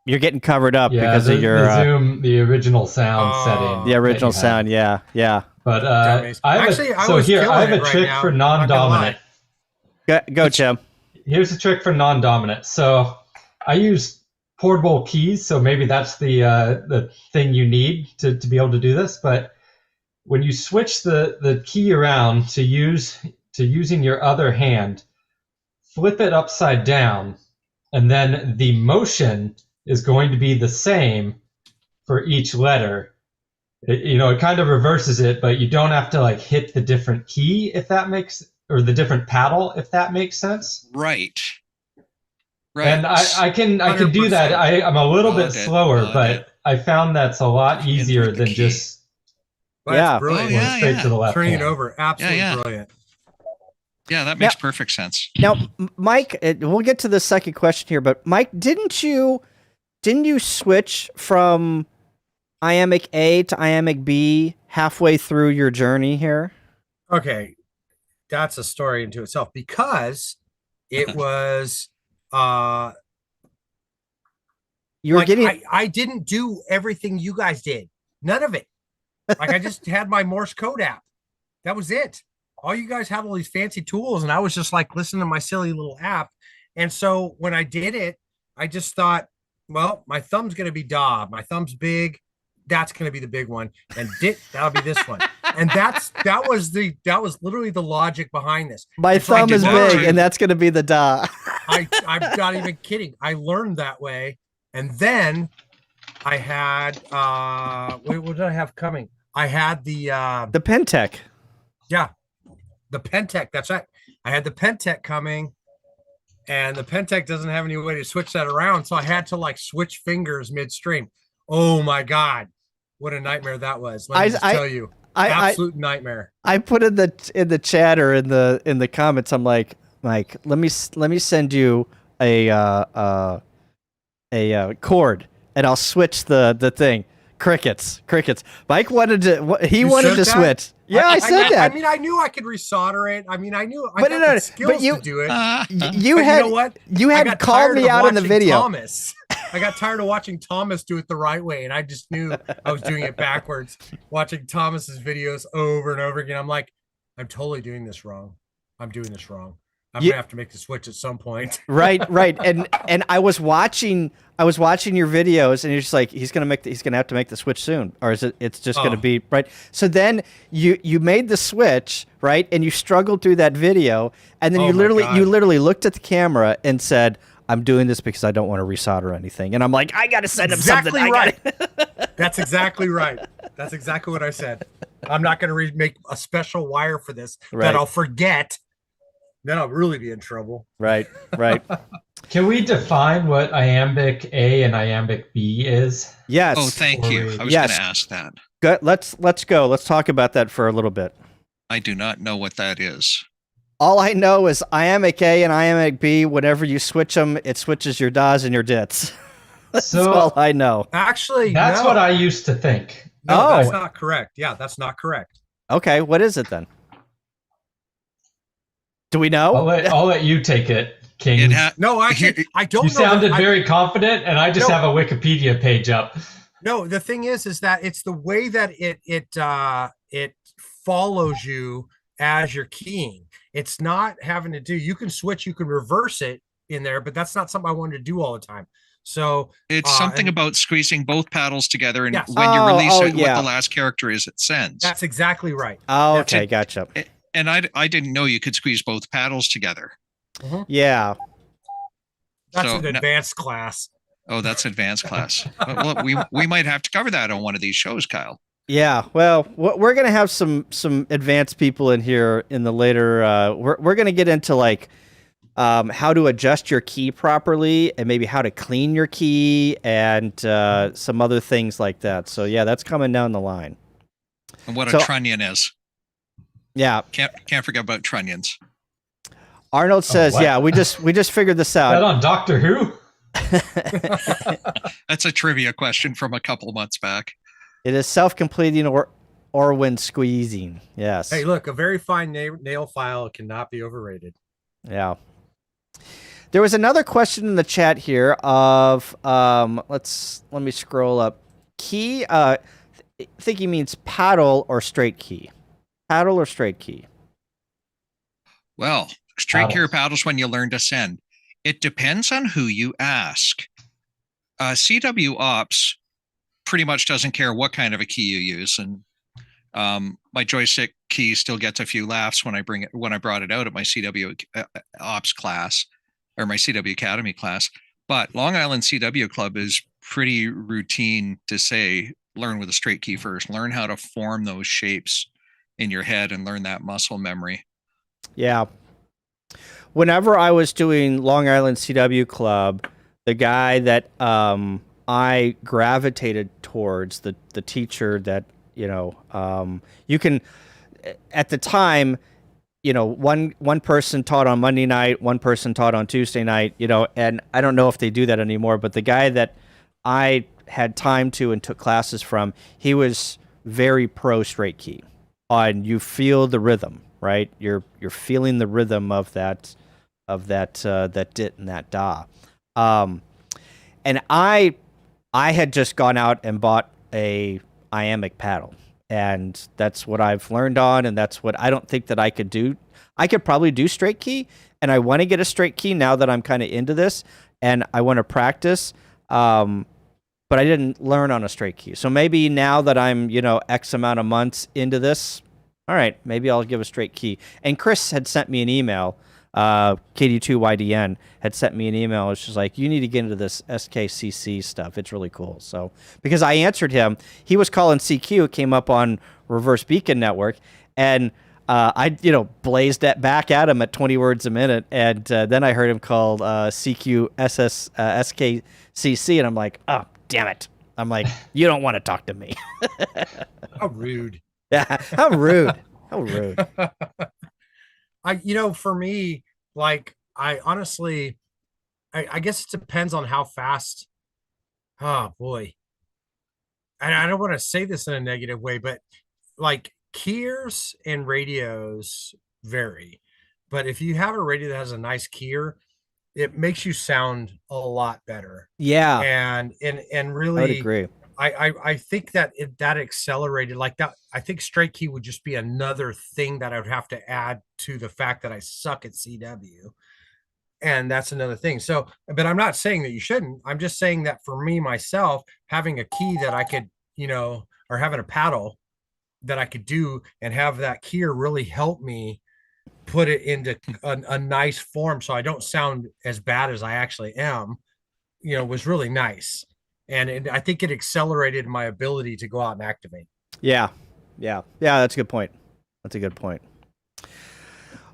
you're getting covered up because the, of your the Zoom, the original sound setting. The original sound, yeah. But I have a trick for non-dominant. Go, Tim. Here's a trick for non-dominant. So I use portable keys, so maybe that's the thing you need to be able to do this. But when you switch the key around to using your other hand, flip it upside down, and then the motion is going to be the same for each letter. It kind of reverses it, but you don't have to like hit the different key or the different paddle, if that makes sense. Right. And I can do that. I'm a little bit slower, but I found that's a lot easier than just That's brilliant. Oh, straight to the left. Turning it hand. over. Absolutely brilliant. Yeah, that makes perfect sense. Now, Mike, we'll get to the second question here, but Mike, didn't you switch from iambic A to iambic B halfway through your journey here? Okay, that's a story into itself, because it was You were like, getting I didn't do everything you guys did. None of it. Like, I just had my Morse code app. That was it. All you guys have all these fancy tools, and I was just like listening to my silly little app. And so when I did it, I just thought, well, my thumb's going to be da. My thumb's big. That's going to be the big one. And dit, that'll be this one. And that was literally the logic behind this. my And so I thumb is learned- big, and that's going to be the da. I'm not even kidding. I learned that way. And then I had, what did I have coming? I had the Pentec. the Pentec. That's right. I had the Pentec coming, and the Pentec doesn't have any way to switch that around. So I had to like switch fingers midstream. Oh my God. What a nightmare that was. Let me just tell you. Absolute nightmare. I put in the chat or in the comments, I'm like, Mike, let me send you a cord, and I'll switch the thing. Crickets. Mike wanted to switch. Yeah, I said that. I mean, I knew I could resolder it. I mean, I knew I But got no, the skills you- to do it. You But had you know what? you I had got called tired me of out in the watching video. Thomas. I got tired of watching Thomas do it the right way, and I just knew I was doing it backwards. Watching Thomas's videos over and over again, I'm like, I'm totally doing this wrong. I'm doing this wrong. I'm gonna have to make the switch at some point. Right. And I was watching your videos, and you're just like, he's gonna have to make the switch soon, or is it's just gonna be right. So then you made the switch, right, and you struggled through that video, and then you literally looked at the camera and said, I'm doing this because I don't want to resolder anything. And I'm like, I gotta send him something. Right. That's exactly right. That's exactly what I said. I'm not gonna make a special wire for this that I'll forget. Then I'll really be in trouble. Right. Can we define what iambic A and iambic B is? Yes. Oh, thank you. I was Yes. going to ask that. Good. Let's go. Let's talk about that for a little bit. I do not know what that is. All I know is iambic A and iambic B, whenever you switch them, it switches your das and your dits. That's all I know. Actually, That's no. what I used to think. No, Oh. that's not correct. Yeah, that's not correct. Okay, what is it then? Do we know? I'll let you take it, King. No, actually, I don't You know. sounded very confident, and I just have a Wikipedia page up. No, the thing is that it's the way that it follows you as you're keying. It's not having to do. You can switch, you can reverse it in there, but that's not something I wanted to do all the time. So it's something about squeezing both paddles together, and Yes. when you release it, yeah. what the last character is, it sends. that's exactly right. Oh, That's okay, it. gotcha. And I didn't know you could squeeze both paddles together. Yeah. That's So an no- advanced class. Oh, that's advanced class. Well, we might have to cover that on one of these shows, Kyle. Yeah. Well, we're gonna have some advanced people in here in the later. We're gonna get into like how to adjust your key properly, and maybe how to clean your key, and some other things like that. So yeah, that's coming down the line. And what So- a trunnion is. Yeah. Can't forget about trunnions. Arnold says, what? yeah, we just figured this Is that out. on Doctor Who? That's a trivia question from a couple months back. It is self-completing or when squeezing. Yes. Hey, look, a very fine nail file cannot be overrated. Yeah. There was another question in the chat here of let me scroll up. Key I think he means paddle or straight key. Paddle or straight key. Well, straight Paddles. gear paddles when you learn to send. It depends on who you ask. CW ops pretty much doesn't care what kind of a key you use, and my joystick key still gets a few laughs when I brought it out at my CW ops class or my CW Academy class. But Long Island CW Club is pretty routine to say, learn with a straight key first, learn how to form those shapes in your head and learn that muscle memory. Yeah. Whenever I was doing Long Island CW Club, the guy that I gravitated towards, the teacher that, you can, at the time, one person taught on Monday night, one person taught on Tuesday night, and I don't know if they do that anymore, but the guy that I had time to and took classes from, he was very pro straight key. And you feel the rhythm, right? You're feeling the rhythm of that dit and that da. And I had just gone out and bought a iambic paddle, and that's what I've learned on, and that's what I don't think that I could do. I could probably do straight key, and I want to get a straight key now that I'm kind of into this, and I want to practice. But I didn't learn on a straight key. So maybe now that I'm, X amount of months into this, all right, maybe I'll give a straight key. And Chris had sent me an email, KD2YDN had sent me an email. It's just like, you need to get into this SKCC stuff. It's really cool. So, because I answered him, he was calling CQ, it came up on Reverse Beacon Network, and I, blazed that back at him at 20 words a minute, and then I heard him call CQ SKCC, and I'm like, oh, damn it. I'm like, you don't want to talk to me. How rude. Yeah, how rude. How rude. For me, like, I honestly, I guess it depends on how fast. Oh boy. And I don't want to say this in a negative way, but like keys and radios vary. But if you have a radio that has a nice keyer, it makes you sound a lot better. Yeah. And really, I would agree. I think that that accelerated like that. I think straight key would just be another thing that I would have to add to the fact that I suck at CW. And that's another thing. So, but I'm not saying that you shouldn't. I'm just saying that for me, myself, having a key that I could, or having a paddle that I could do and have that keyer really help me put it into a nice form so I don't sound as bad as I actually am, was really nice. And I think it accelerated my ability to go out and activate. Yeah. That's a good point.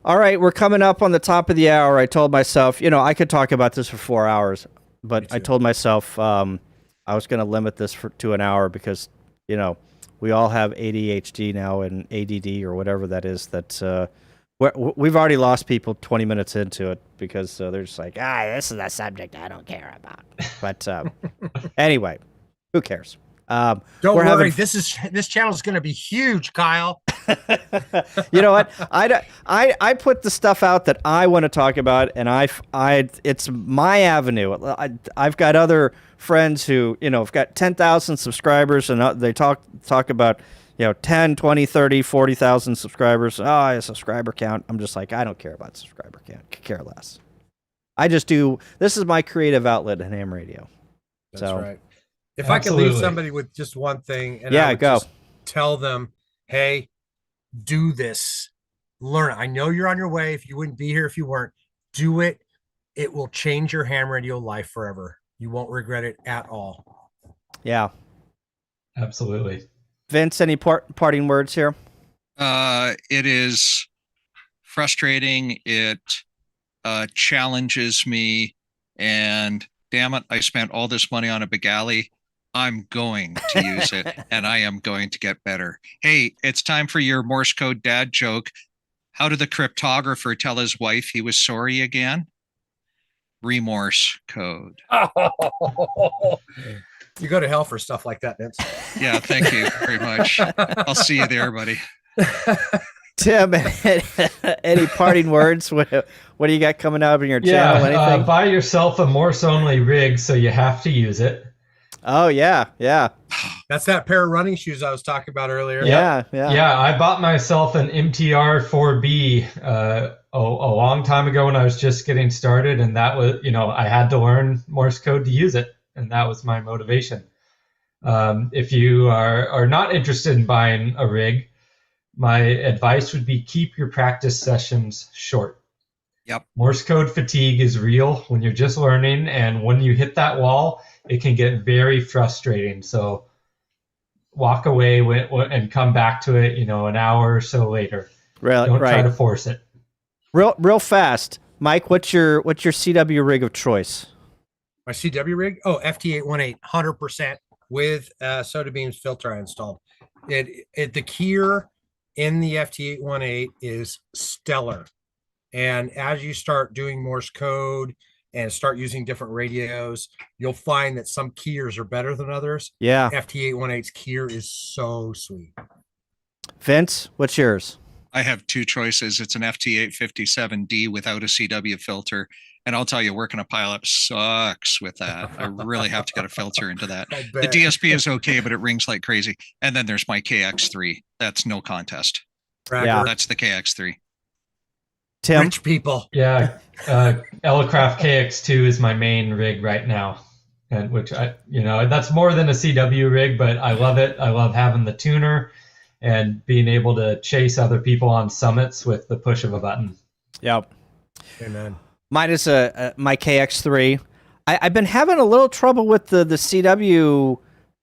All right, we're coming up on the top of the hour. I told myself, I could talk about this for 4 hours, but I told myself I was going to limit this to an hour because, we all have ADHD now and ADD or whatever that is. That we've already lost people 20 minutes into it because they're just like, this is a subject I don't care about. But anyway, who cares? Don't worry, this channel is going to be huge, Kyle. You know what? I put the stuff out that I want to talk about, and it's my avenue. I've got other friends who have got 10,000 subscribers, and they talk about 10, 20, 30, 40,000 subscribers. A subscriber count. I'm just like, I don't care about subscriber count. Could care less. I just do. This is my creative outlet at ham radio. That's right. If Absolutely. I could leave somebody with just one thing, and I would go. just tell them, hey, do this. Learn it. I know you're on your way. If you wouldn't be here if you weren't, do it. It will change your ham radio life forever. You won't regret it at all. Yeah. Absolutely. Vince, any parting words here? It is frustrating. It challenges me, and damn it, I spent all this money on a Begali. I'm going to use it, and I am going to get better. Hey, it's time for your Morse code dad joke. How did the cryptographer tell his wife he was sorry again? Remorse code. You go to hell for stuff like that, Vince. Yeah, thank you very much. I'll see you there, buddy. Tim, any parting words? What do you got coming out of your channel? Anything? Buy yourself a Morse-only rig so you have to use it. Oh, yeah. That's that pair of running shoes I was talking about earlier. Yeah. I bought myself an MTR 4B a long time ago when I was just getting started, and that was, I had to learn Morse code to use it. and that was my motivation. If you are not interested in buying a rig, my advice would be keep your practice sessions short. Yep. Morse code fatigue is real when you're just learning, and when you hit that wall, it can get very frustrating. So walk away and come back to it, an hour or so later. Don't try to force it. Real fast, Mike. What's your CW rig of choice? My CW rig? Oh, FT818, 100% with soda beams filter I installed. The keyer in the FT818 is stellar. And as you start doing Morse code and start using different radios, you'll find that some keyers are better than others. Yeah. FT818's keyer is so sweet. Vince, what's yours? I have two choices. It's an FT857D without a CW filter. And I'll tell you, working a pileup sucks with that. I really have to get a filter into that. The DSP is okay, but it rings like crazy. And then there's my KX3. That's no contest. Yeah. That's the KX3. Tim? Rich people. Yeah. Elecraft KX2 is my main rig right now. And which that's more than a CW rig, but I love it. I love having the tuner and being able to chase other people on summits with the push of a button. Yep. Amen. Mine is my KX3. I've been having a little trouble with the CW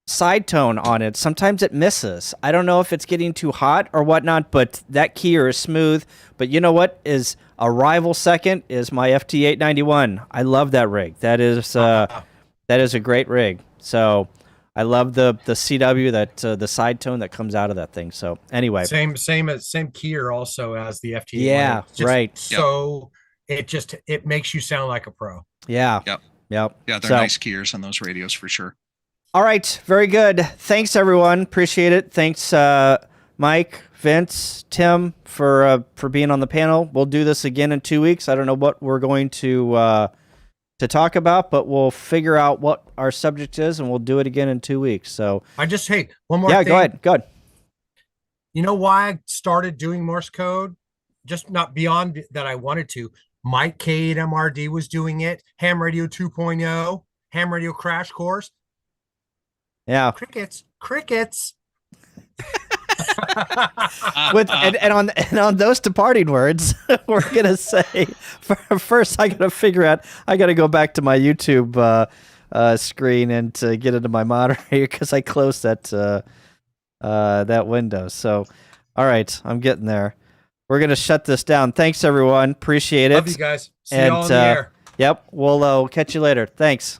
side tone on it. Sometimes it misses. I don't know if it's getting too hot or whatnot, but that keyer is smooth. But you know what is a rival second is my FT891. I love that rig. That is a great rig. So I love the CW, that the side tone that comes out of that thing. So anyway, same keyer also as the FT818. Yeah, right. So it makes you sound like a pro. Yeah. Yep. Yep. Yeah, they're nice keyers on those radios for sure. All right, very good. Thanks, everyone. Appreciate it. Thanks, Mike, Vince, Tim, for being on the panel. We'll do this again in 2 weeks. I don't know what we're going to talk about, but we'll figure out what our subject is, and we'll do it again in 2 weeks. So one more thing. Yeah, go ahead. You know why I started doing Morse code? Just not beyond that I wanted to. Mike K8MRD was doing it. Ham Radio 2.0, Ham Radio Crash Course. Yeah. Crickets. On those departing words, we're gonna say first I gotta figure out. I gotta go back to my YouTube screen and to get into my monitor because I closed that window. So, all right, I'm getting there. We're gonna shut this down. Thanks, everyone. Appreciate it. Love you guys. See you all in the air. Yep. We'll catch you later. Thanks.